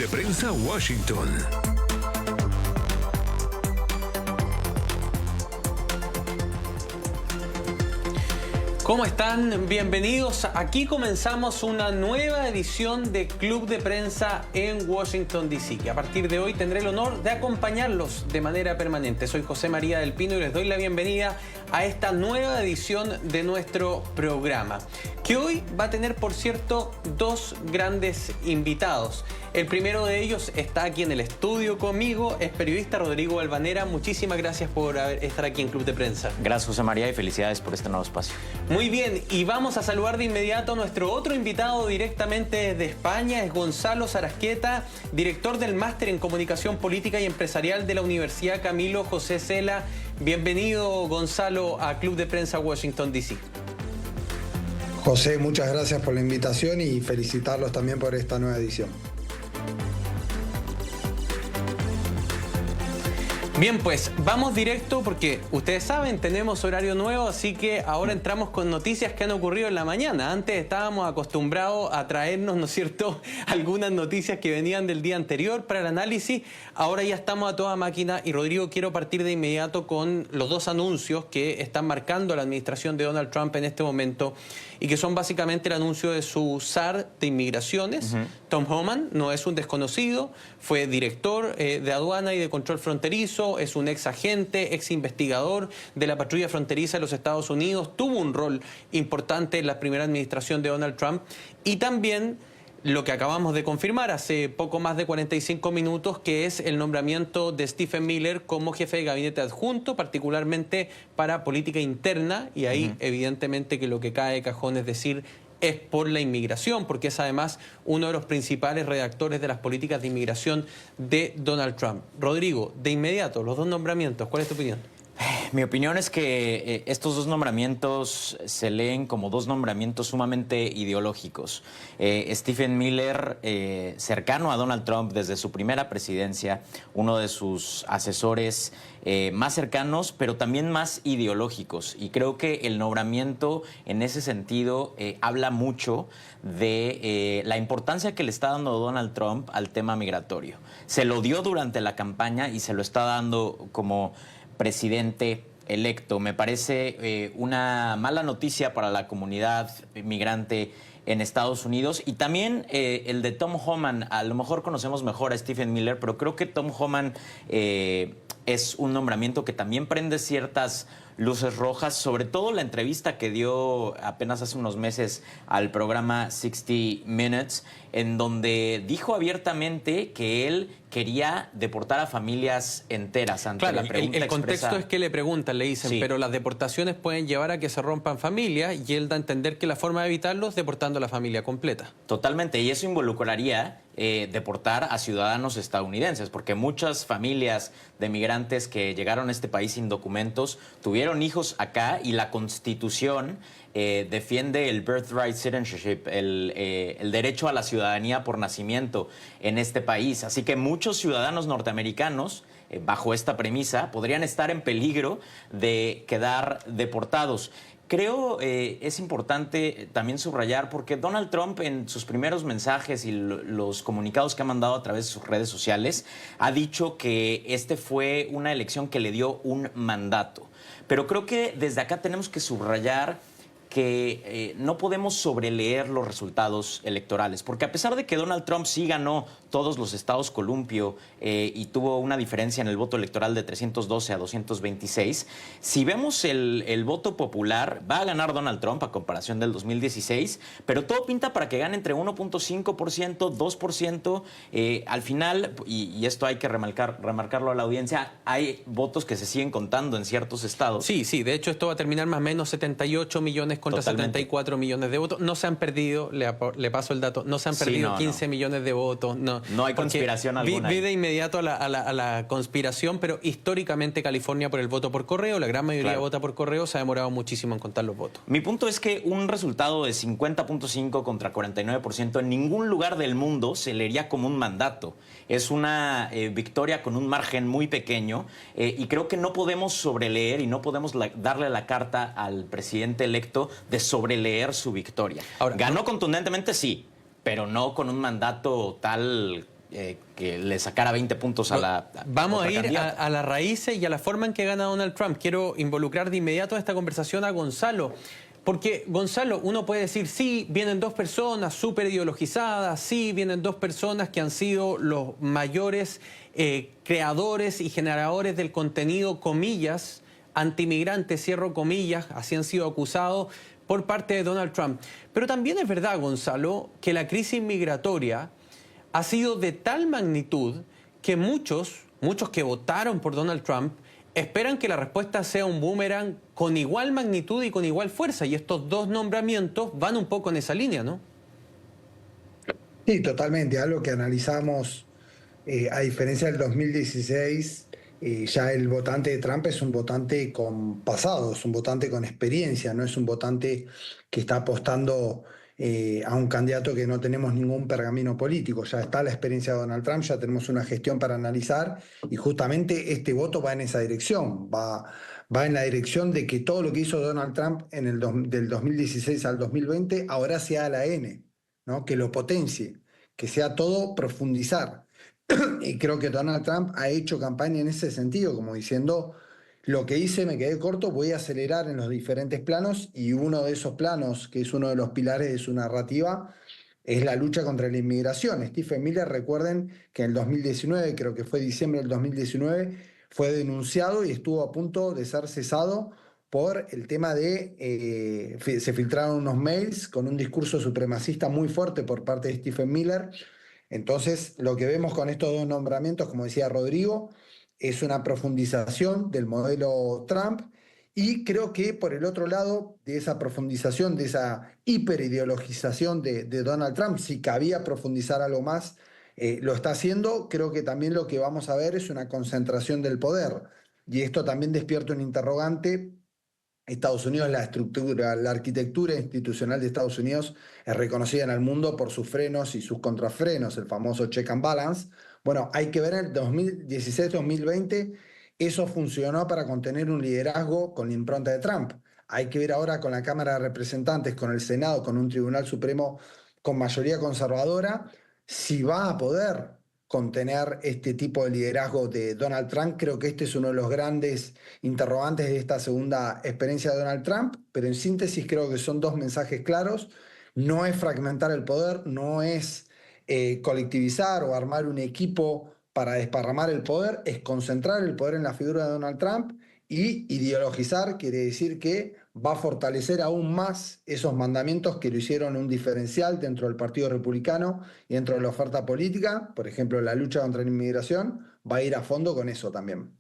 de Prensa Washington. ¿Cómo están? Bienvenidos. Aquí comenzamos una nueva edición de Club de Prensa en Washington, D.C., que a partir de hoy tendré el honor de acompañarlos de manera permanente. Soy José María del Pino y les doy la bienvenida a esta nueva edición de nuestro programa, que hoy va a tener, por cierto, dos grandes invitados. El primero de ellos está aquí en el estudio conmigo, es periodista Rodrigo Balvanera. Muchísimas gracias por estar aquí en Club de Prensa. Gracias, José María, y felicidades por este nuevo espacio. Muy bien, y vamos a saludar de inmediato a nuestro otro invitado directamente desde España. Es Gonzalo Sarasqueta, director del Máster en Comunicación Política y Empresarial de la Universidad Camilo José Cela. Bienvenido, Gonzalo, a Club de Prensa Washington, D.C. José, muchas gracias por la invitación y felicitarlos también por esta nueva edición. Bien, pues vamos directo porque ustedes saben, tenemos horario nuevo, así que ahora entramos con noticias que han ocurrido en la mañana. Antes estábamos acostumbrados a traernos, ¿no es cierto?, algunas noticias que venían del día anterior para el análisis. Ahora ya estamos a toda máquina y, Rodrigo, quiero partir de inmediato con los dos anuncios que están marcando la administración de Donald Trump en este momento y que son básicamente el anuncio de su SAR de inmigraciones. Tom Homan no es un desconocido, fue director de aduana y de control fronterizo, es un ex agente, ex investigador de la patrulla fronteriza de los Estados Unidos, tuvo un rol importante en la primera administración de Donald Trump y también lo que acabamos de confirmar hace poco más de 45 minutos, que es el nombramiento de Stephen Miller como jefe de gabinete adjunto, particularmente para política interna, y ahí evidentemente que lo que cae de cajón es decir, es por la inmigración, porque es además uno de los principales redactores de las políticas de inmigración de Donald Trump. Rodrigo, de inmediato, los dos nombramientos, ¿cuál es tu opinión? Mi opinión es que estos dos nombramientos se leen como dos nombramientos sumamente ideológicos. Stephen Miller, cercano a Donald Trump desde su primera presidencia, uno de sus asesores más cercanos, pero también más ideológicos. Y creo que el nombramiento en ese sentido habla mucho de la importancia que le está dando Donald Trump al tema migratorio. Se lo dio durante la campaña y se lo está dando como presidente electo. Me parece una mala noticia para la comunidad migrante en Estados Unidos y también el de Tom Homan. A lo mejor conocemos mejor a Stephen Miller, pero creo que Tom Homan es un nombramiento que también prende ciertas luces rojas, sobre todo la entrevista que dio apenas hace unos meses al programa 60 Minutes, en donde dijo abiertamente que él quería deportar a familias enteras ante la pregunta el contexto expresa. es que le preguntan, le dicen, Sí. pero las deportaciones pueden llevar a que se rompan familias, y él da a entender que la forma de evitarlo es deportando a la familia completa. Totalmente, y eso involucraría deportar a ciudadanos estadounidenses, porque muchas familias de migrantes que llegaron a este país sin documentos tuvieron hijos acá y la Constitución defiende el birthright citizenship, el derecho a la ciudadanía por nacimiento en este país. Así que muchos ciudadanos norteamericanos, bajo esta premisa, podrían estar en peligro de quedar deportados. Creo es importante también subrayar, porque Donald Trump en sus primeros mensajes y los comunicados que ha mandado a través de sus redes sociales ha dicho que este fue una elección que le dio un mandato. Pero creo que desde acá tenemos que subrayar que no podemos sobreleer los resultados electorales, porque a pesar de que Donald Trump sí ganó todos los estados columpio y tuvo una diferencia en el voto electoral de 312 a 226, si vemos el voto popular, va a ganar Donald Trump a comparación del 2016, pero todo pinta para que gane entre 1.5%, 2%. Al final, y esto hay que remarcarlo a la audiencia, hay votos que se siguen contando en ciertos estados. Sí, de hecho esto va a terminar más o menos 78 millones contra Totalmente. 74 millones de votos. No se han perdido, le paso el dato, no se han perdido 15 millones de votos. No hay conspiración alguna. Vi de inmediato a la conspiración, pero históricamente California por el voto por correo, la gran mayoría vota por correo, se ha demorado muchísimo en contar los votos. Mi punto es que un resultado de 50.5 contra 49% en ningún lugar del mundo se leería como un mandato. Es una victoria con un margen muy pequeño y creo que no podemos sobreleer y no podemos darle la carta al presidente electo de sobreleer su victoria. Ahora, ganó contundentemente, sí, pero no con un mandato tal que le sacara 20 puntos a la Vamos otra a ir candidata. a las raíces y a la forma en que gana Donald Trump. Quiero involucrar de inmediato en esta conversación a Gonzalo. Porque, Gonzalo, uno puede decir, sí, vienen dos personas súper ideologizadas, sí, vienen dos personas que han sido los mayores creadores y generadores del contenido, comillas, antimigrantes, cierro comillas, así han sido acusados por parte de Donald Trump. Pero también es verdad, Gonzalo, que la crisis migratoria ha sido de tal magnitud que muchos que votaron por Donald Trump esperan que la respuesta sea un boomerang con igual magnitud y con igual fuerza. Y estos dos nombramientos van un poco en esa línea, ¿no? Sí, totalmente. Algo que analizamos, a diferencia del 2016, ya el votante de Trump es un votante con pasado, es un votante con experiencia, no es un votante que está apostando a un candidato que no tenemos ningún pergamino político. Ya está la experiencia de Donald Trump, ya tenemos una gestión para analizar y justamente este voto va en esa dirección, va en la dirección de que todo lo que hizo Donald Trump del 2016 al 2020 ahora sea la N, ¿no? Que lo potencie, que sea todo profundizar. Y creo que Donald Trump ha hecho campaña en ese sentido, como diciendo, lo que hice me quedé corto, voy a acelerar en los diferentes planos y uno de esos planos, que es uno de los pilares de su narrativa, es la lucha contra la inmigración. Stephen Miller, recuerden que en el 2019, creo que fue diciembre del 2019, fue denunciado y estuvo a punto de ser cesado por el tema de, se filtraron unos mails con un discurso supremacista muy fuerte por parte de Stephen Miller. Entonces, lo que vemos con estos dos nombramientos, como decía Rodrigo, es una profundización del modelo Trump y creo que por el otro lado de esa profundización, de esa hiperideologización de Donald Trump, si cabía profundizar algo más, lo está haciendo. Creo que también lo que vamos a ver es una concentración del poder y esto también despierta un interrogante. Estados Unidos, la estructura, la arquitectura institucional de Estados Unidos es reconocida en el mundo por sus frenos y sus contrafrenos, el famoso check and balance. Bueno, hay que ver en el 2016-2020, eso funcionó para contener un liderazgo con la impronta de Trump. Hay que ver ahora con la Cámara de Representantes, con el Senado, con un Tribunal Supremo con mayoría conservadora, si va a poder contener este tipo de liderazgo de Donald Trump. Creo que este es uno de los grandes interrogantes de esta segunda experiencia de Donald Trump, pero en síntesis creo que son dos mensajes claros. No es fragmentar el poder, no es colectivizar o armar un equipo para desparramar el poder, es concentrar el poder en la figura de Donald Trump y ideologizar quiere decir que va a fortalecer aún más esos mandamientos que lo hicieron un diferencial dentro del Partido Republicano y dentro de la oferta política. Por ejemplo, la lucha contra la inmigración va a ir a fondo con eso también.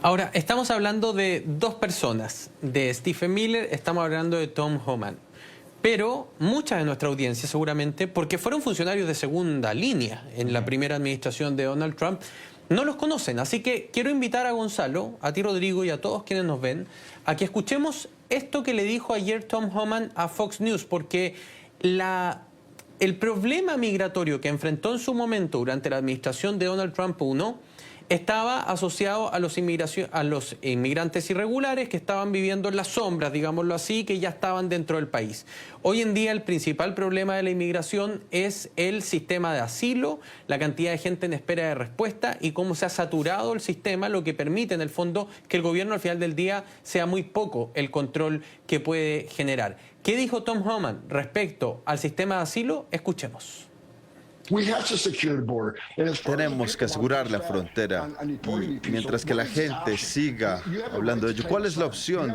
Ahora, estamos hablando de dos personas, de Stephen Miller, estamos hablando de Tom Homan. Pero mucha de nuestra audiencia seguramente, porque fueron funcionarios de segunda línea en la primera administración de Donald Trump, no los conocen. Así que quiero invitar a Gonzalo, a ti Rodrigo y a todos quienes nos ven, a que escuchemos esto que le dijo ayer Tom Homan a Fox News, porque el problema migratorio que enfrentó en su momento durante la administración de Donald Trump I estaba asociado a los inmigrantes irregulares que estaban viviendo en las sombras, digámoslo así, que ya estaban dentro del país. Hoy en día el principal problema de la inmigración es el sistema de asilo, la cantidad de gente en espera de respuesta y cómo se ha saturado el sistema, lo que permite en el fondo que el gobierno al final del día sea muy poco el control que puede generar. ¿Qué dijo Tom Homan respecto al sistema de asilo? Escuchemos. Tenemos que asegurar la frontera y mientras que la gente siga hablando de ello, ¿cuál es la opción?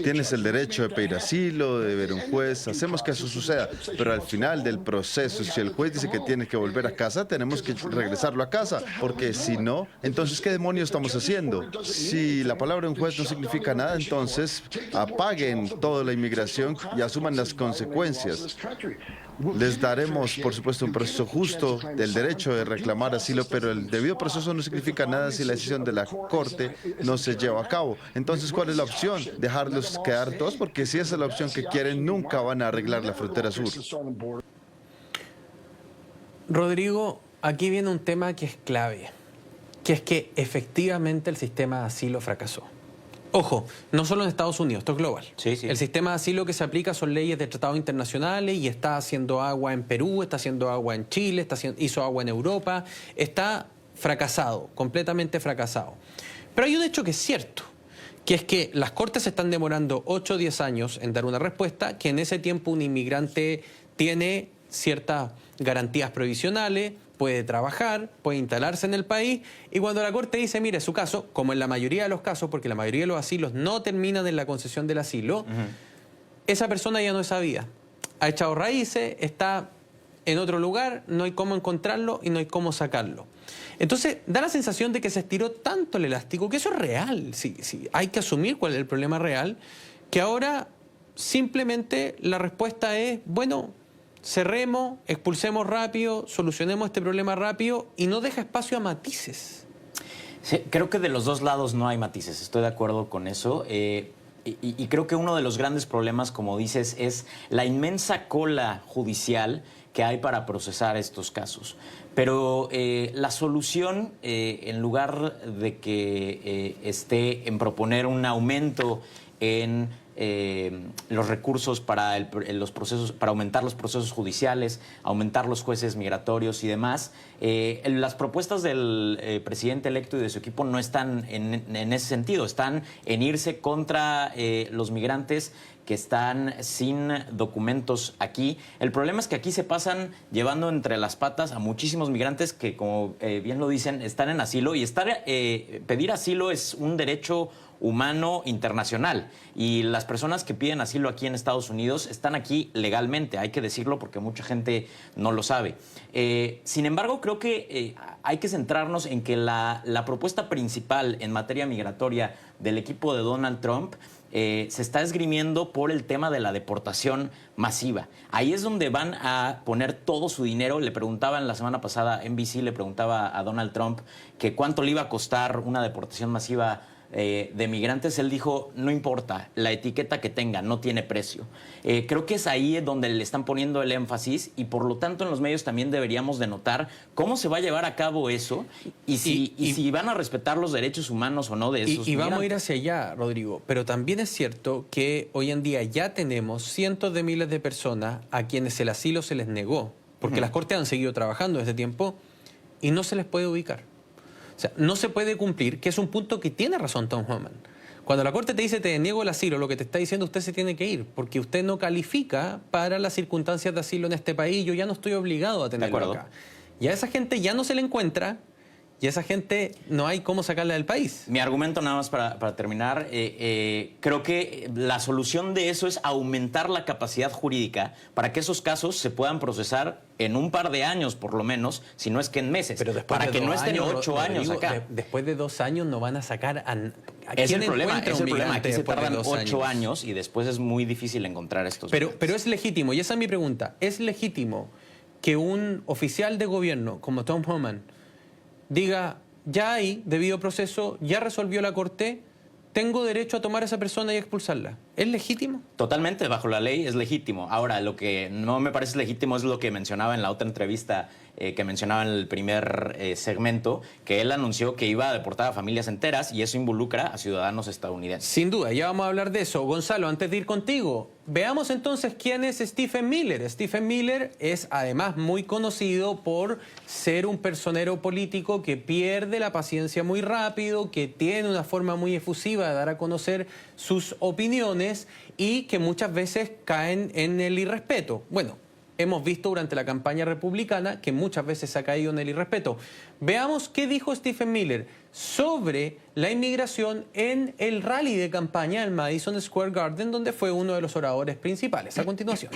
Tienes el derecho de pedir asilo, de ver un juez, hacemos que eso suceda, pero al final del proceso, si el juez dice que tiene que volver a casa, tenemos que regresarlo a casa, porque si no, entonces ¿qué demonios estamos haciendo? Si la palabra de un juez no significa nada, entonces apaguen toda la inmigración y asuman las consecuencias. Les daremos, por supuesto, un proceso justo del derecho de reclamar asilo, pero el debido proceso no significa nada si la decisión de la Corte no se lleva a cabo. Entonces, ¿cuál es la opción? ¿Dejarlos quedar todos? Porque si esa es la opción que quieren, nunca van a arreglar la frontera sur. Rodrigo, aquí viene un tema que es clave, que es que efectivamente el sistema de asilo fracasó. Ojo, no solo en Estados Unidos, esto es global. Sí, sí. El sistema de asilo que se aplica son leyes de tratados internacionales y está haciendo agua en Perú, está haciendo agua en Chile, hizo agua en Europa. Está fracasado, completamente fracasado. Pero hay un hecho que es cierto, que es que las cortes se están demorando 8 o 10 años en dar una respuesta, que en ese tiempo un inmigrante tiene ciertas garantías provisionales, puede trabajar, puede instalarse en el país, y cuando la Corte dice, mire, su caso, como en la mayoría de los casos, porque la mayoría de los asilos no terminan en la concesión del asilo, esa persona ya no es sabida. Ha echado raíces, está en otro lugar, no hay cómo encontrarlo y no hay cómo sacarlo. Entonces, da la sensación de que se estiró tanto el elástico, que eso es real, sí, hay que asumir cuál es el problema real, que ahora simplemente la respuesta es, bueno, cerremos, expulsemos rápido, solucionemos este problema rápido y no deja espacio a matices. Sí, creo que de los dos lados no hay matices, estoy de acuerdo con eso. Y creo que uno de los grandes problemas, como dices, es la inmensa cola judicial que hay para procesar estos casos. Pero la solución, en lugar de que esté en proponer un aumento en los recursos para los procesos, para aumentar los procesos judiciales, aumentar los jueces migratorios y demás, las propuestas del presidente electo y de su equipo no están en ese sentido, están en irse contra los migrantes que están sin documentos aquí. El problema es que aquí se pasan llevando entre las patas a muchísimos migrantes que, como bien lo dicen, están en asilo, y pedir asilo es un derecho humano internacional, y las personas que piden asilo aquí en Estados Unidos están aquí legalmente, hay que decirlo porque mucha gente no lo sabe. Sin embargo, creo que hay que centrarnos en que la propuesta principal en materia migratoria del equipo de Donald Trump se está esgrimiendo por el tema de la deportación masiva. Ahí es donde van a poner todo su dinero. Le preguntaban la semana pasada, NBC le preguntaba a Donald Trump que cuánto le iba a costar una deportación masiva de migrantes. Él dijo, no importa, la etiqueta que tenga, no tiene precio. Creo que es ahí donde le están poniendo el énfasis, y por lo tanto en los medios también deberíamos de notar cómo se va a llevar a cabo eso y si van a respetar los derechos humanos o no de esos y migrantes. vamos a ir hacia allá, Rodrigo, pero también es cierto que hoy en día ya tenemos cientos de miles de personas a quienes el asilo se les negó, porque las cortes han seguido trabajando desde tiempo y no se les puede ubicar. O sea, no se puede cumplir, que es un punto que tiene razón Tom Homan. Cuando la Corte te dice te niego el asilo, lo que te está diciendo usted se tiene que ir, porque usted no califica para las circunstancias de asilo en este país, yo ya no estoy obligado a tenerlo acá. Y a esa gente ya no se le encuentra, y a esa gente no hay cómo sacarla del país. Mi argumento, nada más para terminar, creo que la solución de eso es aumentar la capacidad jurídica para que esos casos se puedan procesar en un par de años, por lo menos, si no es que en meses, pero para que no estén 8 años acá. Después de 2 años no van a sacar a es el problema, aquí se tardan 8 años. años y después es muy difícil encontrar estos. Pero es legítimo, y esa es mi pregunta, ¿es legítimo que un oficial de gobierno como Tom Homan diga, ya hay debido proceso, ya resolvió la Corte, tengo derecho a tomar a esa persona y expulsarla? ¿Es legítimo? Totalmente, bajo la ley es legítimo. Ahora, lo que no me parece legítimo es lo que mencionaba en la otra entrevista que mencionaba en el primer segmento, que él anunció que iba a deportar a familias enteras, y eso involucra a ciudadanos estadounidenses. Sin duda, ya vamos a hablar de eso. Gonzalo, antes de ir contigo, veamos entonces quién es Stephen Miller. Stephen Miller es además muy conocido por ser un personero político que pierde la paciencia muy rápido, que tiene una forma muy efusiva de dar a conocer sus opiniones y que muchas veces caen en el irrespeto. Bueno, hemos visto durante la campaña republicana que muchas veces se ha caído en el irrespeto. Veamos qué dijo Stephen Miller sobre la inmigración en el rally de campaña en Madison Square Garden, donde fue uno de los oradores principales. A continuación.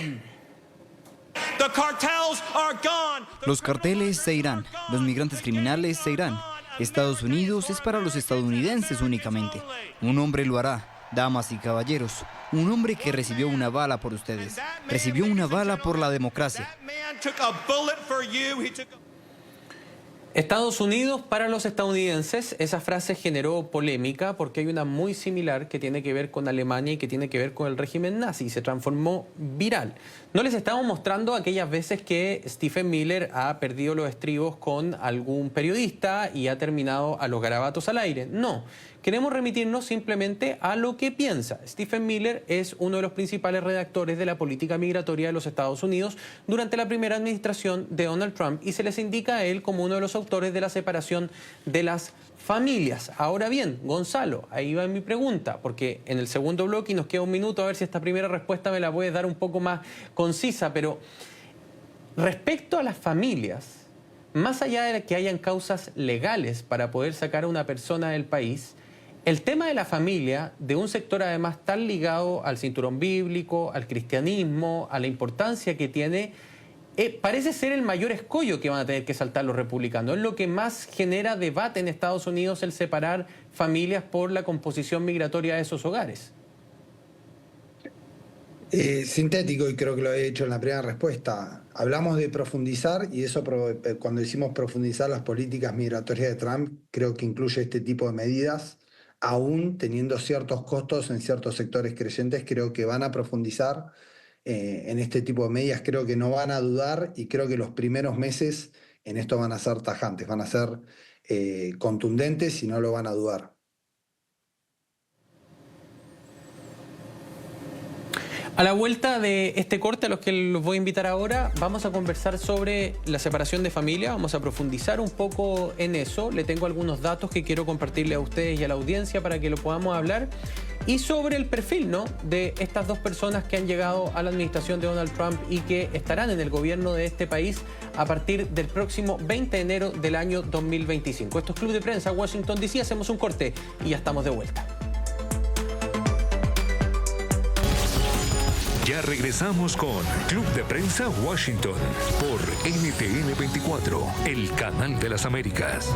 Los carteles se irán, los migrantes criminales se irán. Estados Unidos es para los estadounidenses únicamente. Un hombre lo hará. Damas y caballeros, un hombre que recibió una bala por ustedes, recibió una bala por la democracia. Estados Unidos para los estadounidenses, esa frase generó polémica porque hay una muy similar que tiene que ver con Alemania y que tiene que ver con el régimen nazi, se transformó viral. No les estamos mostrando aquellas veces que Stephen Miller ha perdido los estribos con algún periodista y ha terminado a los garabatos al aire, no. queremos remitirnos simplemente a lo que piensa. Stephen Miller es uno de los principales redactores de la política migratoria de los Estados Unidos durante la primera administración de Donald Trump y se les indica a él como uno de los autores de la separación de las familias. Ahora bien, Gonzalo, ahí va mi pregunta, porque en el segundo bloque, y nos queda un minuto, a ver si esta primera respuesta me la puedes dar un poco más concisa, pero respecto a las familias, más allá de que hayan causas legales para poder sacar a una persona del país, el tema de la familia, de un sector además tan ligado al cinturón bíblico, al cristianismo, a la importancia que tiene, parece ser el mayor escollo que van a tener que saltar los republicanos. Es lo que más genera debate en Estados Unidos, el separar familias por la composición migratoria de esos hogares. Sintético, y creo que lo he hecho en la primera respuesta. Hablamos de profundizar, y eso cuando decimos profundizar las políticas migratorias de Trump, creo que incluye este tipo de medidas, aún teniendo ciertos costos en ciertos sectores creyentes, creo que van a profundizar en este tipo de medidas, creo que no van a dudar, y creo que los primeros meses en esto van a ser tajantes, van a ser contundentes y no lo van a dudar. A la vuelta de este corte, a los que los voy a invitar ahora, vamos a conversar sobre la separación de familia, vamos a profundizar un poco en eso. Le tengo algunos datos que quiero compartirle a ustedes y a la audiencia para que lo podamos hablar. Y sobre el perfil, ¿no?, de estas dos personas que han llegado a la administración de Donald Trump y que estarán en el gobierno de este país a partir del próximo 20 de enero del año 2025. Esto es Club de Prensa Washington DC, hacemos un corte y ya estamos de vuelta. Ya regresamos con Club de Prensa Washington por NTN 24, el canal de las Américas.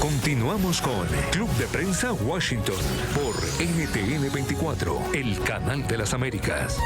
Continuamos con Club de Prensa Washington por NTN 24, el canal de las Américas.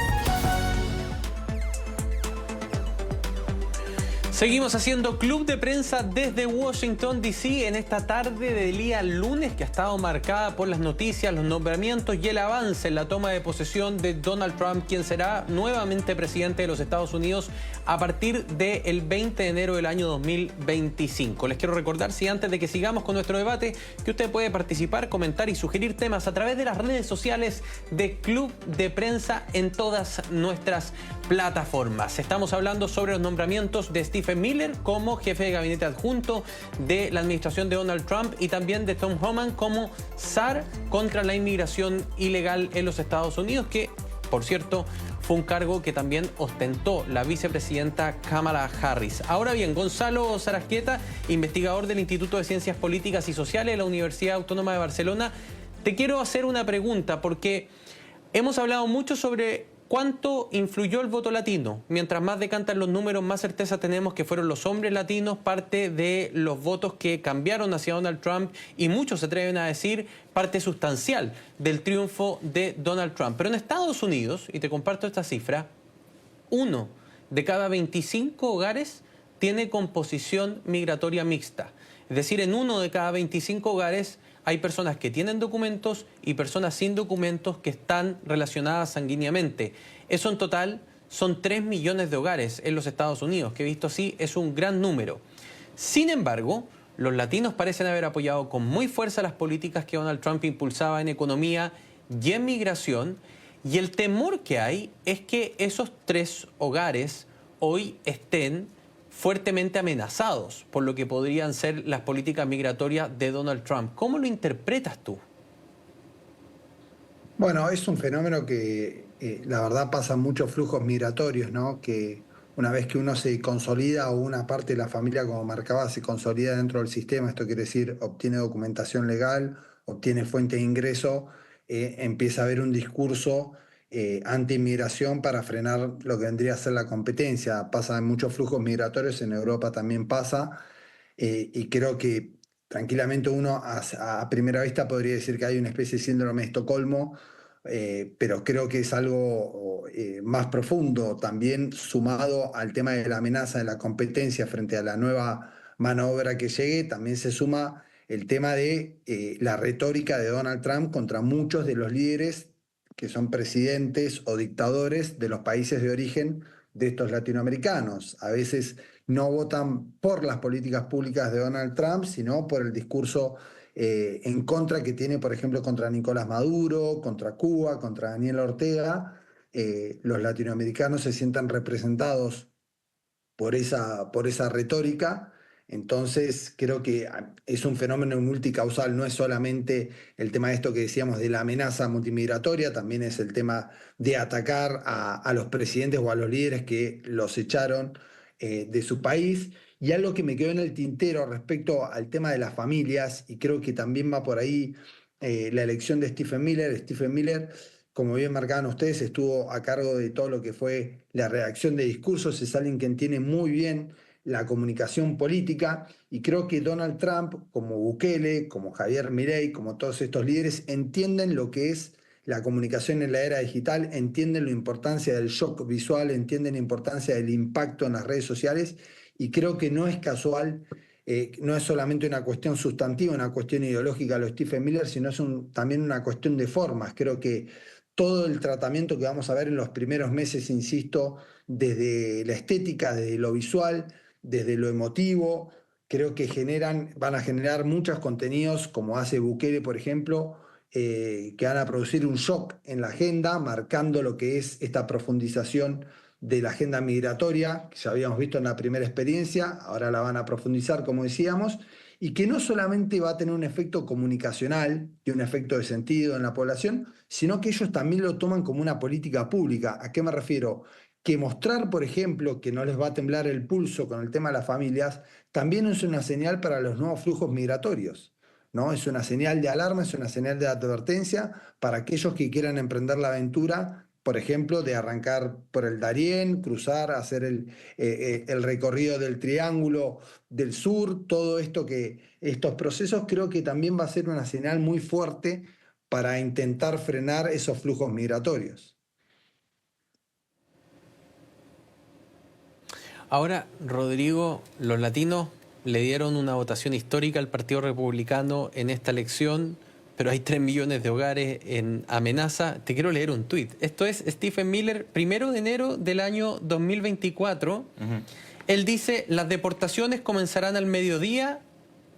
Seguimos haciendo Club de Prensa desde Washington, D.C. en esta tarde del día lunes que ha estado marcada por las noticias, los nombramientos y el avance en la toma de posesión de Donald Trump, quien será nuevamente presidente de los Estados Unidos a partir del 20 de enero del año 2025. Les quiero recordar, si antes de que sigamos con nuestro debate, que usted puede participar, comentar y sugerir temas a través de las redes sociales de Club de Prensa en todas nuestras plataformas. Estamos hablando sobre los nombramientos de Stephen Miller como jefe de gabinete adjunto de la administración de Donald Trump y también de Tom Homan como SAR contra la inmigración ilegal en los Estados Unidos, que, por cierto, fue un cargo que también ostentó la vicepresidenta Kamala Harris. Ahora bien, Gonzalo Sarasqueta, investigador del Instituto de Ciencias Políticas y Sociales de la Universidad Autónoma de Barcelona, te quiero hacer una pregunta porque hemos hablado mucho sobre ¿cuánto influyó el voto latino? Mientras más decantan los números, más certeza tenemos que fueron los hombres latinos parte de los votos que cambiaron hacia Donald Trump y muchos se atreven a decir parte sustancial del triunfo de Donald Trump. Pero en Estados Unidos, y te comparto esta cifra, 1 de cada 25 hogares tiene composición migratoria mixta. Es decir, en 1 de cada 25 hogares hay personas que tienen documentos y personas sin documentos que están relacionadas sanguíneamente. Eso en total son 3 millones de hogares en los Estados Unidos, que visto así es un gran número. Sin embargo, los latinos parecen haber apoyado con muy fuerza las políticas que Donald Trump impulsaba en economía y en migración, y el temor que hay es que esos 3 hogares hoy estén fuertemente amenazados por lo que podrían ser las políticas migratorias de Donald Trump. ¿Cómo lo interpretas tú? Bueno, es un fenómeno que la verdad pasa muchos flujos migratorios, ¿no? Que una vez que uno se consolida o una parte de la familia, como marcaba, se consolida dentro del sistema, esto quiere decir obtiene documentación legal, obtiene fuente de ingreso, empieza a haber un discurso anti-inmigración para frenar lo que vendría a ser la competencia. Pasa en muchos flujos migratorios, en Europa también pasa, y creo que tranquilamente uno a primera vista podría decir que hay una especie de síndrome de Estocolmo, pero creo que es algo más profundo, también sumado al tema de la amenaza de la competencia frente a la nueva mano de obra que llegue, también se suma el tema de la retórica de Donald Trump contra muchos de los líderes que son presidentes o dictadores de los países de origen de estos latinoamericanos. A veces no votan por las políticas públicas de Donald Trump, sino por el discurso en contra que tiene, por ejemplo, contra Nicolás Maduro, contra Cuba, contra Daniel Ortega, los latinoamericanos se sientan representados por esa retórica. Entonces, creo que es un fenómeno multicausal, no es solamente el tema de esto que decíamos de la amenaza multimigratoria, también es el tema de atacar a los presidentes o a los líderes que los echaron de su país. Y algo que me quedó en el tintero respecto al tema de las familias, y creo que también va por ahí la elección de Stephen Miller. Stephen Miller, como bien marcaban ustedes, estuvo a cargo de todo lo que fue la redacción de discursos, es alguien que entiende muy bien la comunicación política, y creo que Donald Trump, como Bukele, como Javier Milei, como todos estos líderes, entienden lo que es la comunicación en la era digital, entienden la importancia del shock visual, entienden la importancia del impacto en las redes sociales, y creo que no es casual, no es solamente una cuestión sustantiva, una cuestión ideológica lo de Stephen Miller, sino es también una cuestión de formas. Creo que todo el tratamiento que vamos a ver en los primeros meses, insisto, desde la estética, desde lo visual, desde lo emotivo, creo que van a generar muchos contenidos, como hace Bukele, por ejemplo, que van a producir un shock en la agenda, marcando lo que es esta profundización de la agenda migratoria, que ya habíamos visto en la primera experiencia, ahora la van a profundizar, como decíamos, y que no solamente va a tener un efecto comunicacional y un efecto de sentido en la población, sino que ellos también lo toman como una política pública. ¿A qué me refiero? Que mostrar, por ejemplo, que no les va a temblar el pulso con el tema de las familias, también es una señal para los nuevos flujos migratorios, ¿no? Es una señal de alarma, es una señal de advertencia para aquellos que quieran emprender la aventura, por ejemplo, de arrancar por el Darién, cruzar, hacer el recorrido del Triángulo del Sur, todo esto estos procesos creo que también va a ser una señal muy fuerte para intentar frenar esos flujos migratorios. Ahora, Rodrigo, los latinos le dieron una votación histórica al Partido Republicano en esta elección, pero hay 3 millones de hogares en amenaza. Te quiero leer un tuit. Esto es Stephen Miller, 1 de enero del año 2024. Él dice, las deportaciones comenzarán al mediodía,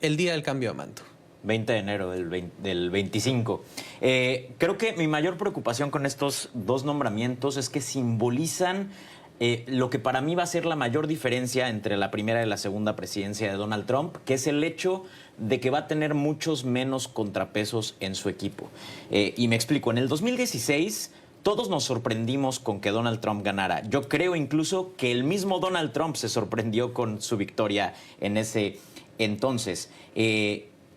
el día del cambio de mando. 20 de enero del 25. Creo que mi mayor preocupación con estos dos nombramientos es que simbolizan lo que para mí va a ser la mayor diferencia entre la primera y la segunda presidencia de Donald Trump, que es el hecho de que va a tener muchos menos contrapesos en su equipo. Y me explico, en el 2016 todos nos sorprendimos con que Donald Trump ganara. Yo creo incluso que el mismo Donald Trump se sorprendió con su victoria en ese entonces.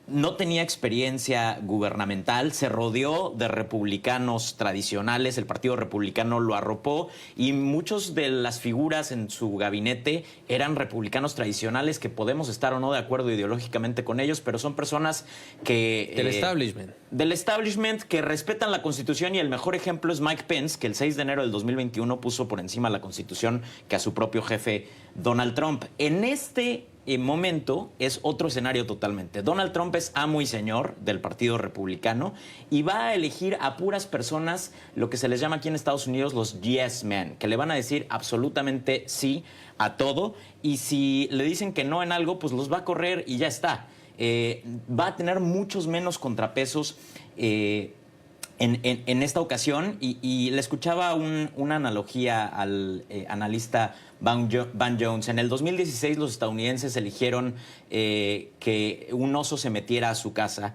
No tenía experiencia gubernamental, se rodeó de republicanos tradicionales, el Partido Republicano lo arropó y muchos de las figuras en su gabinete eran republicanos tradicionales que podemos estar o no de acuerdo ideológicamente con ellos, pero son personas que... Del establishment. Del establishment, que respetan la Constitución, y el mejor ejemplo es Mike Pence, que el 6 de enero del 2021 puso por encima la Constitución que a su propio jefe Donald Trump. En este momento es otro escenario totalmente. Donald Trump es amo y señor del Partido Republicano y va a elegir a puras personas, lo que se les llama aquí en Estados Unidos los yes men, que le van a decir absolutamente sí a todo, y si le dicen que no en algo, pues los va a correr y ya está. Va a tener muchos menos contrapesos en esta ocasión, y le escuchaba una analogía al analista Van Jones. En el 2016 los estadounidenses eligieron que un oso se metiera a su casa,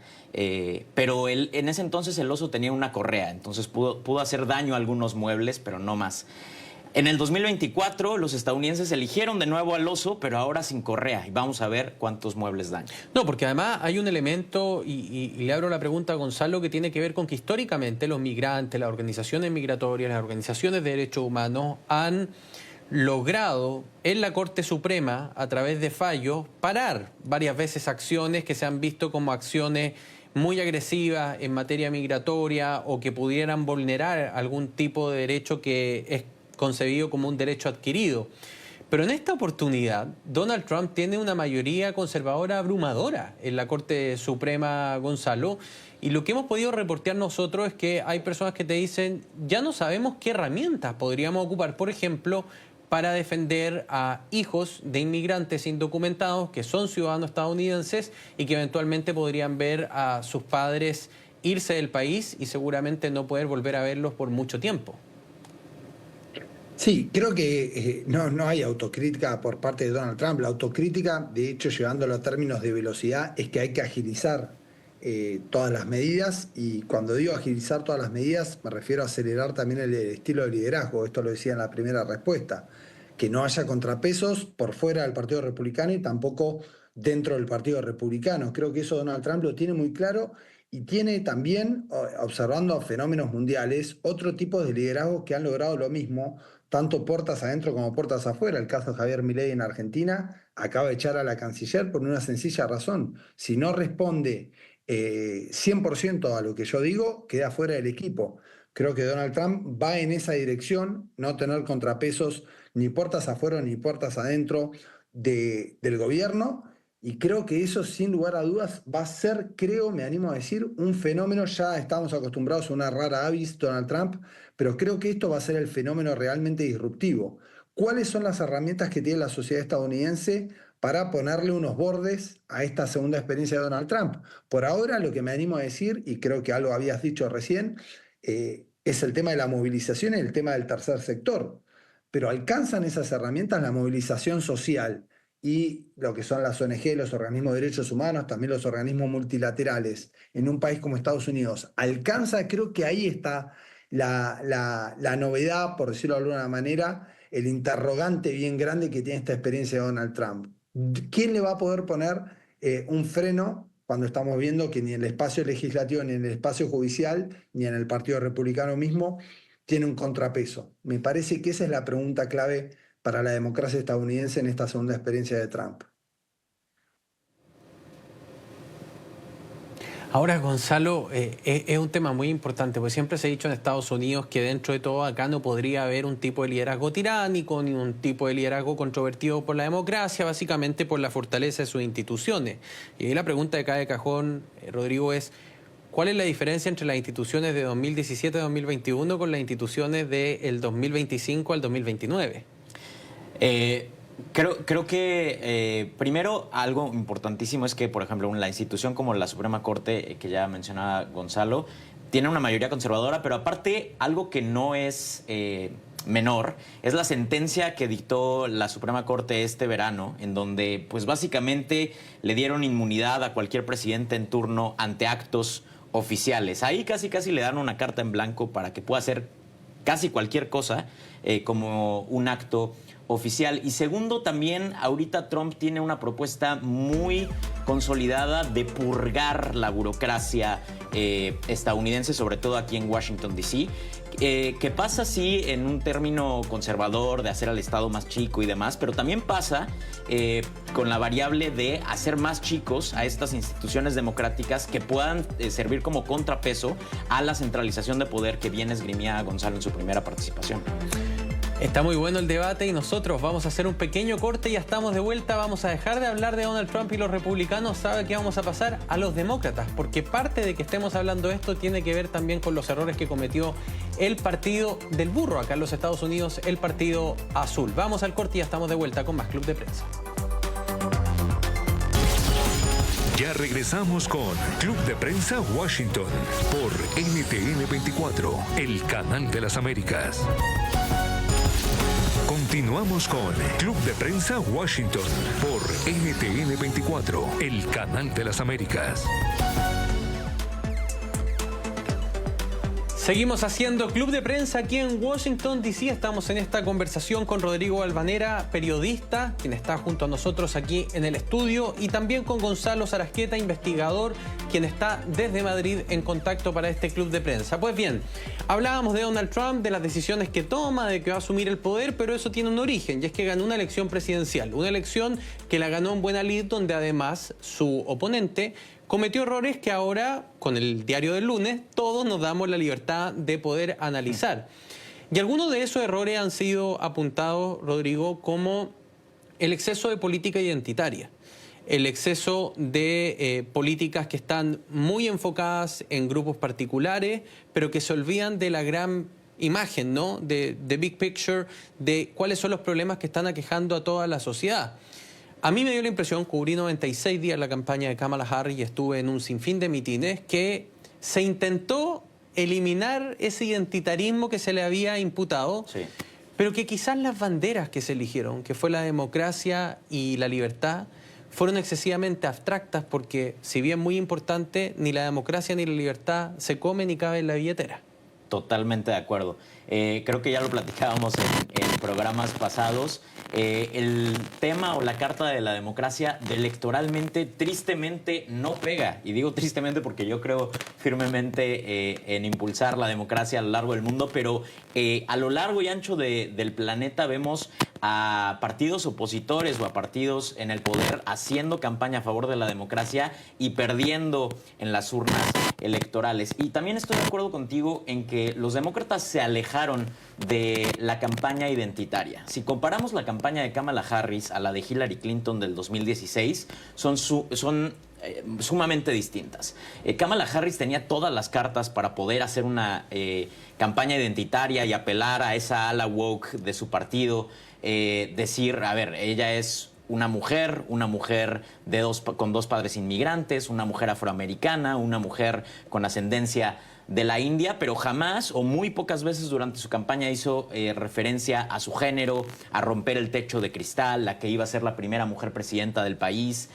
pero en ese entonces el oso tenía una correa, entonces pudo hacer daño a algunos muebles, pero no más. En el 2024 los estadounidenses eligieron de nuevo al oso, pero ahora sin correa, y vamos a ver cuántos muebles dañan. No, porque además hay un elemento, y le abro la pregunta a Gonzalo, que tiene que ver con que históricamente los migrantes, las organizaciones migratorias, las organizaciones de derechos humanos han logrado en la Corte Suprema, a través de fallos, parar varias veces acciones que se han visto como acciones muy agresivas en materia migratoria o que pudieran vulnerar algún tipo de derecho que es concebido como un derecho adquirido. Pero en esta oportunidad, Donald Trump tiene una mayoría conservadora abrumadora en la Corte Suprema, Gonzalo, y lo que hemos podido reportear nosotros es que hay personas que te dicen, ya no sabemos qué herramientas podríamos ocupar. Por ejemplo, para defender a hijos de inmigrantes indocumentados que son ciudadanos estadounidenses y que eventualmente podrían ver a sus padres irse del país y seguramente no poder volver a verlos por mucho tiempo. Sí, creo que no hay autocrítica por parte de Donald Trump. La autocrítica, de hecho, llevándolo a términos de velocidad, es que hay que agilizar todas las medidas, y cuando digo agilizar todas las medidas me refiero a acelerar también el estilo de liderazgo. Esto lo decía en la primera respuesta, que no haya contrapesos por fuera del Partido Republicano y tampoco dentro del Partido Republicano. Creo que eso Donald Trump lo tiene muy claro, y tiene también, observando fenómenos mundiales, otro tipo de liderazgos que han logrado lo mismo, tanto puertas adentro como puertas afuera. El caso de Javier Milei en Argentina acaba de echar a la canciller por una sencilla razón: si no responde 100% a lo que yo digo, queda fuera del equipo. Creo que Donald Trump va en esa dirección, no tener contrapesos ni puertas afuera ni puertas adentro del gobierno, y creo que eso, sin lugar a dudas, va a ser, creo, me animo a decir, un fenómeno. Ya estamos acostumbrados a una rara avis Donald Trump, pero creo que esto va a ser el fenómeno realmente disruptivo. ¿Cuáles son las herramientas que tiene la sociedad estadounidense para ponerle unos bordes a esta segunda experiencia de Donald Trump? Por ahora, lo que me animo a decir, y creo que algo habías dicho recién, es el tema de la movilización y el tema del tercer sector. Pero ¿alcanzan esas herramientas, la movilización social y lo que son las ONG, los organismos de derechos humanos, también los organismos multilaterales, en un país como Estados Unidos? ¿Alcanza? Creo que ahí está la novedad, por decirlo de alguna manera, el interrogante bien grande que tiene esta experiencia de Donald Trump. ¿Quién le va a poder poner un freno cuando estamos viendo que ni en el espacio legislativo, ni en el espacio judicial, ni en el Partido Republicano mismo tiene un contrapeso? Me parece que esa es la pregunta clave para la democracia estadounidense en esta segunda experiencia de Trump. Ahora, Gonzalo, es un tema muy importante, porque siempre se ha dicho en Estados Unidos que dentro de todo acá no podría haber un tipo de liderazgo tiránico ni un tipo de liderazgo controvertido por la democracia, básicamente por la fortaleza de sus instituciones. Y ahí la pregunta de cada de cajón, Rodrigo, es: ¿cuál es la diferencia entre las instituciones de 2017-2021 con las instituciones del 2025 al 2029? Creo que primero algo importantísimo es que, por ejemplo, la institución como la Suprema Corte, que ya mencionaba Gonzalo, tiene una mayoría conservadora, pero aparte algo que no es menor es la sentencia que dictó la Suprema Corte este verano, en donde pues básicamente le dieron inmunidad a cualquier presidente en turno ante actos oficiales. Ahí casi le dan una carta en blanco para que pueda hacer casi cualquier cosa como un acto oficial. Y segundo, también ahorita Trump tiene una propuesta muy consolidada de purgar la burocracia estadounidense, sobre todo aquí en Washington, D.C., que pasa sí en un término conservador de hacer al Estado más chico y demás, pero también pasa con la variable de hacer más chicos a estas instituciones democráticas que puedan servir como contrapeso a la centralización de poder que bien esgrimía Gonzalo en su primera participación. Está muy bueno el debate y nosotros vamos a hacer un pequeño corte y ya estamos de vuelta. Vamos a dejar de hablar de Donald Trump y los republicanos. ¿Sabe qué vamos a pasar? A los demócratas, porque parte de que estemos hablando de esto tiene que ver también con los errores que cometió el partido del burro acá en los Estados Unidos, el Partido Azul. Vamos al corte y ya estamos de vuelta con más Club de Prensa. Ya regresamos con Club de Prensa Washington por NTN 24, el canal de las Américas. Continuamos con Club de Prensa Washington por NTN 24, el canal de las Américas. Seguimos haciendo Club de Prensa aquí en Washington, D.C. Estamos en esta conversación con Rodrigo Balvanera, periodista, quien está junto a nosotros aquí en el estudio, y también con Gonzalo Sarasqueta, investigador, quien está desde Madrid en contacto para este Club de Prensa. Pues bien, hablábamos de Donald Trump, de las decisiones que toma, de que va a asumir el poder, pero eso tiene un origen, y es que ganó una elección presidencial, una elección que la ganó en buena lid, donde además su oponente cometió errores que ahora, con el diario del lunes, todos nos damos la libertad de poder analizar. Y algunos de esos errores han sido apuntados, Rodrigo, como el exceso de política identitaria, el exceso de políticas que están muy enfocadas en grupos particulares, pero que se olvidan de la gran imagen, ¿no? De big picture, de cuáles son los problemas que están aquejando a toda la sociedad. A mí me dio la impresión, cubrí 96 días la campaña de Kamala Harris y estuve en un sinfín de mitines, que se intentó eliminar ese identitarismo que se le había imputado, Sí. pero que quizás las banderas que se eligieron, que fue la democracia y la libertad, fueron excesivamente abstractas porque, si bien muy importante, ni la democracia ni la libertad se come ni cabe en la billetera. Totalmente de acuerdo. Creo que ya lo platicábamos en programas pasados. El tema o la carta de la democracia electoralmente, tristemente, no pega. Y digo tristemente porque yo creo firmemente en impulsar la democracia a lo largo del mundo, pero a lo largo y ancho del planeta vemos a partidos opositores o a partidos en el poder haciendo campaña a favor de la democracia y perdiendo en las urnas electorales. Y también estoy de acuerdo contigo en que los demócratas se alejaron de la campaña identitaria. Si comparamos la campaña de Kamala Harris a la de Hillary Clinton del 2016, son sumamente distintas. Kamala Harris tenía todas las cartas para poder hacer una campaña identitaria y apelar a esa ala woke de su partido, decir, a ver, ella es una mujer con dos padres inmigrantes, una mujer afroamericana, una mujer con ascendencia de la India, pero jamás o muy pocas veces durante su campaña hizo referencia a su género, a romper el techo de cristal, a que iba a ser la primera mujer presidenta del país,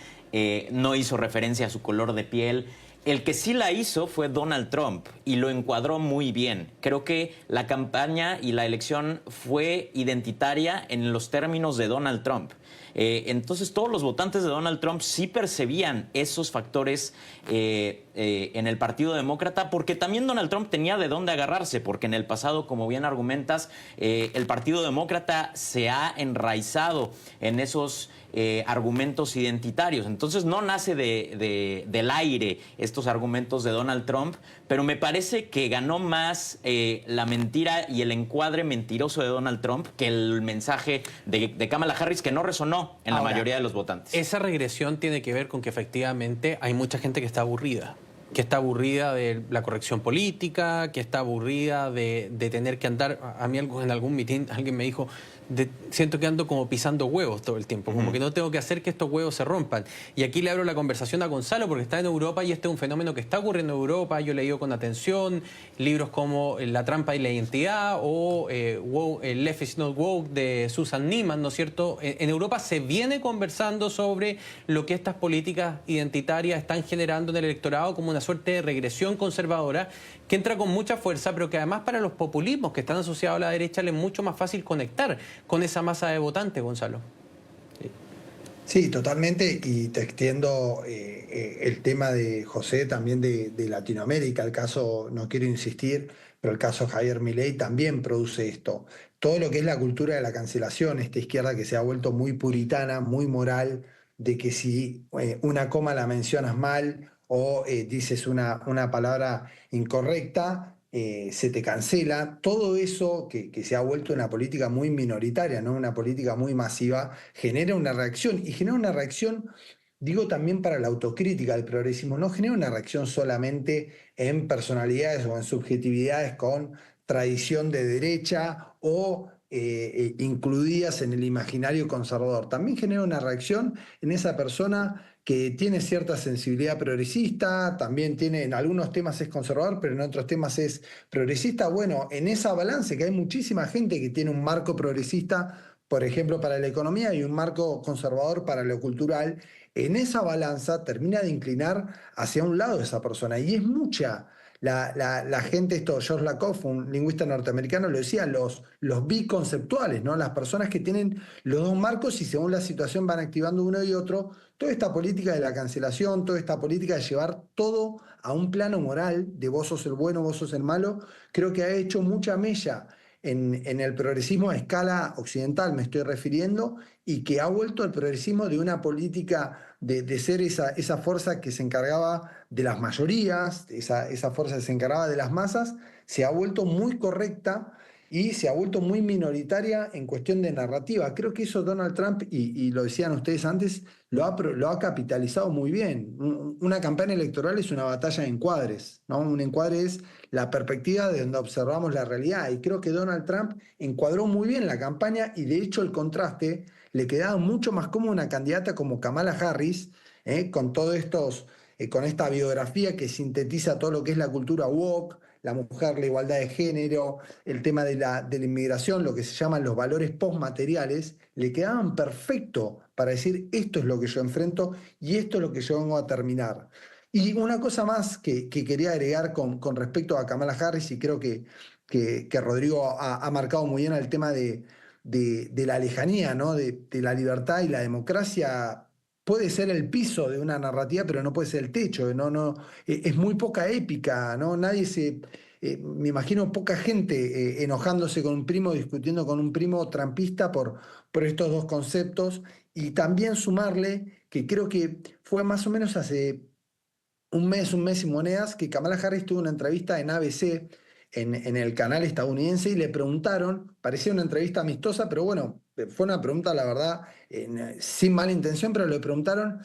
no hizo referencia a su color de piel. El que sí la hizo fue Donald Trump y lo encuadró muy bien. Creo que la campaña y la elección fue identitaria en los términos de Donald Trump. Entonces todos los votantes de Donald Trump sí percibían esos factores en el Partido Demócrata, porque también Donald Trump tenía de dónde agarrarse, porque en el pasado, como bien argumentas, el Partido Demócrata se ha enraizado en esos argumentos identitarios. Entonces no nace del aire estos argumentos de Donald Trump, pero me parece que ganó más la mentira y el encuadre mentiroso de Donald Trump que el mensaje de Kamala Harris, que no resonó en la mayoría de los votantes. Esa regresión tiene que ver con que efectivamente hay mucha gente que está aburrida de la corrección política, que está aburrida de tener que andar. A mí en algún mitin alguien me dijo, siento que ando como pisando huevos todo el tiempo, como que no tengo que hacer que estos huevos se rompan. Y aquí le abro la conversación a Gonzalo porque está en Europa y este es un fenómeno que está ocurriendo en Europa. Yo he leído con atención libros como La trampa y la identidad o Left is not woke de Susan Neiman, ¿no es cierto? En Europa se viene conversando sobre lo que estas políticas identitarias están generando en el electorado como una suerte de regresión conservadora que entra con mucha fuerza, pero que además para los populismos que están asociados a la derecha les es mucho más fácil conectar con esa masa de votantes, Gonzalo. Sí, totalmente, y te extiendo el tema de José, también de Latinoamérica. El caso, no quiero insistir, pero el caso Javier Milei también produce esto. Todo lo que es la cultura de la cancelación, esta izquierda que se ha vuelto muy puritana, muy moral, de que si una coma la mencionas mal o dices una palabra incorrecta, se te cancela. Todo eso que se ha vuelto una política muy minoritaria, ¿no? Una política muy masiva, genera una reacción. Y genera una reacción, digo, también para la autocrítica del progresismo. No genera una reacción solamente en personalidades o en subjetividades con tradición de derecha o incluidas en el imaginario conservador. También genera una reacción en esa persona que tiene cierta sensibilidad progresista, también tiene, en algunos temas es conservador, pero en otros temas es progresista. Bueno, en esa balance, que hay muchísima gente que tiene un marco progresista, por ejemplo, para la economía y un marco conservador para lo cultural, en esa balanza termina de inclinar hacia un lado de esa persona. Y es mucha la gente, George Lakoff, un lingüista norteamericano, lo decía, los biconceptuales, ¿no? Las personas que tienen los dos marcos y según la situación van activando uno y otro. Toda esta política de la cancelación, toda esta política de llevar todo a un plano moral, de vos sos el bueno, vos sos el malo, creo que ha hecho mucha mella en el progresismo a escala occidental, me estoy refiriendo, y que ha vuelto el progresismo de una política de ser esa fuerza que se encargaba de las mayorías, esa fuerza que se encargaba de las masas, se ha vuelto muy correcta y se ha vuelto muy minoritaria en cuestión de narrativa. Creo que eso Donald Trump, y lo decían ustedes antes, lo ha capitalizado muy bien. Una campaña electoral es una batalla de encuadres, ¿no? Un encuadre es la perspectiva de donde observamos la realidad, y creo que Donald Trump encuadró muy bien la campaña, y de hecho el contraste le quedaba mucho más cómodo una candidata como Kamala Harris, con todos estos, con esta biografía que sintetiza todo lo que es la cultura woke, la mujer, la igualdad de género, el tema de la inmigración, lo que se llaman los valores postmateriales, le quedaban perfecto para decir esto es lo que yo enfrento y esto es lo que yo vengo a terminar. Y una cosa más que quería agregar con respecto a Kamala Harris, y creo que Rodrigo ha marcado muy bien el tema de la lejanía, ¿no? de la libertad y la democracia. Puede ser el piso de una narrativa, pero no puede ser el techo. Es muy poca épica, ¿no? Me imagino poca gente enojándose con un primo, discutiendo con un primo trampista por estos dos conceptos. Y también sumarle que creo que fue más o menos hace un mes y monedas, que Kamala Harris tuvo una entrevista en ABC, en el canal estadounidense, y le preguntaron, parecía una entrevista amistosa, pero bueno, fue una pregunta, la verdad, sin mala intención, pero le preguntaron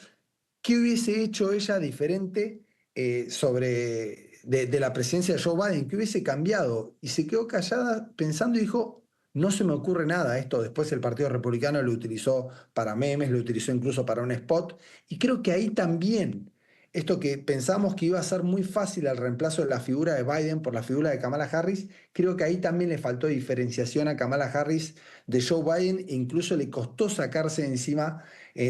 qué hubiese hecho ella diferente de la presidencia de Joe Biden, qué hubiese cambiado, y se quedó callada pensando y dijo: no se me ocurre nada. Esto después el Partido Republicano lo utilizó para memes, lo utilizó incluso para un spot, y creo que ahí también, esto que pensamos que iba a ser muy fácil el reemplazo de la figura de Biden por la figura de Kamala Harris, creo que ahí también le faltó diferenciación a Kamala Harris de Joe Biden, e incluso le costó sacarse de encima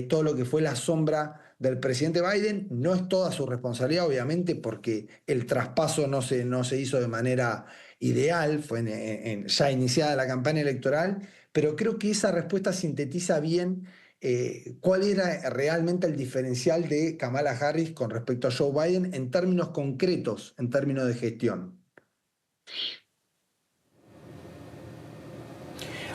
todo lo que fue la sombra del presidente Biden. No es toda su responsabilidad, obviamente, porque el traspaso no se hizo de manera ideal, fue ya iniciada la campaña electoral, pero creo que esa respuesta sintetiza bien cuál era realmente el diferencial de Kamala Harris con respecto a Joe Biden en términos concretos, en términos de gestión.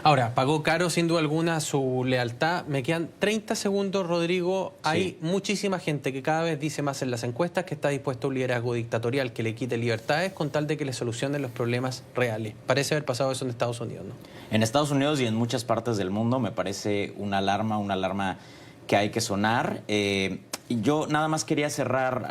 Ahora, pagó caro sin duda alguna su lealtad. Me quedan 30 segundos, Rodrigo. Sí. Hay muchísima gente que cada vez dice más en las encuestas que está dispuesto a un liderazgo dictatorial que le quite libertades con tal de que le solucionen los problemas reales. Parece haber pasado eso en Estados Unidos, ¿no? En Estados Unidos y en muchas partes del mundo me parece una alarma que hay que sonar. Yo nada más quería cerrar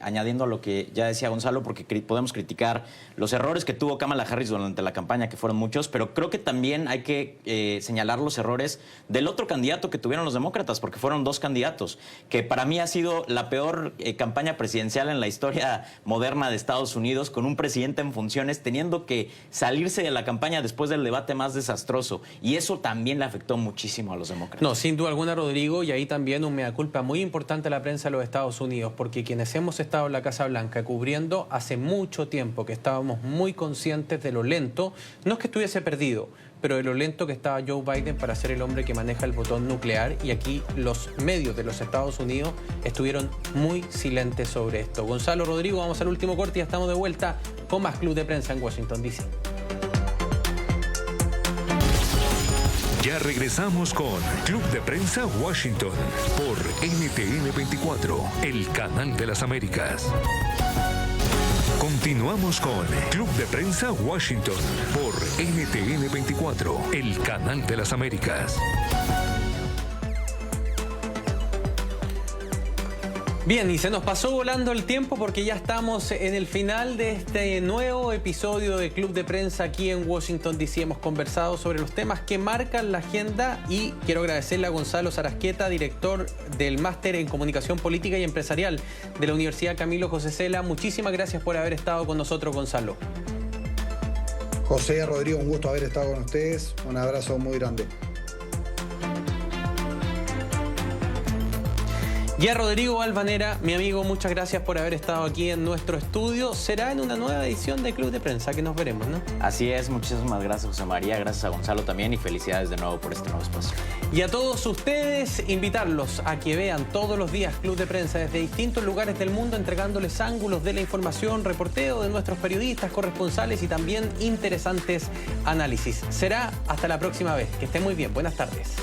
añadiendo a lo que ya decía Gonzalo, porque podemos criticar los errores que tuvo Kamala Harris durante la campaña, que fueron muchos, pero creo que también hay que señalar los errores del otro candidato que tuvieron los demócratas, porque fueron dos candidatos, que para mí ha sido la peor campaña presidencial en la historia moderna de Estados Unidos, con un presidente en funciones teniendo que salirse de la campaña después del debate más desastroso, y eso también le afectó muchísimo a los demócratas. No, sin duda alguna, Rodrigo, y ahí también un mea culpa muy importante a la prensa de los Estados Unidos, porque quienes hemos estado en la Casa Blanca cubriendo hace mucho tiempo que estábamos muy conscientes de lo lento, no es que estuviese perdido, pero de lo lento que estaba Joe Biden para ser el hombre que maneja el botón nuclear, y aquí los medios de los Estados Unidos estuvieron muy silentes sobre esto. Gonzalo, Rodrigo, vamos al último corte y ya estamos de vuelta con más Club de Prensa en Washington, D.C. Ya regresamos con Club de Prensa Washington por NTN 24, el canal de las Américas. Continuamos con Club de Prensa Washington por NTN 24, el canal de las Américas. Bien, y se nos pasó volando el tiempo porque ya estamos en el final de este nuevo episodio de Club de Prensa aquí en Washington, D.C. Hemos conversado sobre los temas que marcan la agenda y quiero agradecerle a Gonzalo Sarasqueta, director del Máster en Comunicación Política y Empresarial de la Universidad Camilo José Cela. Muchísimas gracias por haber estado con nosotros, Gonzalo. José, Rodrigo, un gusto haber estado con ustedes. Un abrazo muy grande. Y a Rodrigo Valvanera, mi amigo, muchas gracias por haber estado aquí en nuestro estudio. Será en una nueva edición de Club de Prensa que nos veremos, ¿no? Así es, muchísimas gracias, José María, gracias a Gonzalo también y felicidades de nuevo por este nuevo espacio. Y a todos ustedes, invitarlos a que vean todos los días Club de Prensa desde distintos lugares del mundo, entregándoles ángulos de la información, reporteo de nuestros periodistas, corresponsales y también interesantes análisis. Será hasta la próxima vez. Que estén muy bien. Buenas tardes.